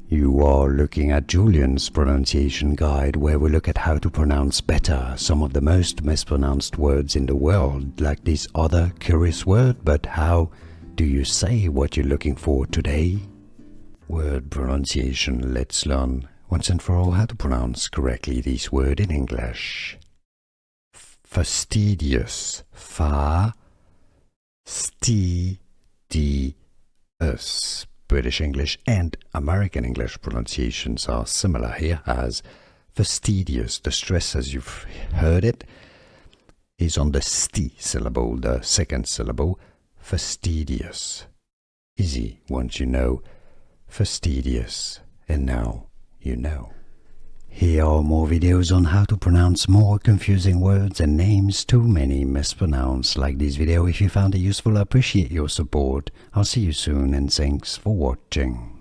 You are looking at Julian's pronunciation guide, where we look at how to pronounce better some of the most mispronounced words in the world, like this other curious word. But how do you say what you're looking for today? Word pronunciation. Let's learn once and for all how to pronounce correctly this word in English. Fastidious. Fastidious. British English and American English pronunciations are similar here as fastidious. The stress, as you've heard it, is on the sti syllable, the second syllable, fastidious. Easy once you know fastidious, and now you know. Here are more videos on how to pronounce more confusing words and names too many mispronounced. Like this video if you found it useful. I appreciate your support. I'll see you soon and thanks for watching.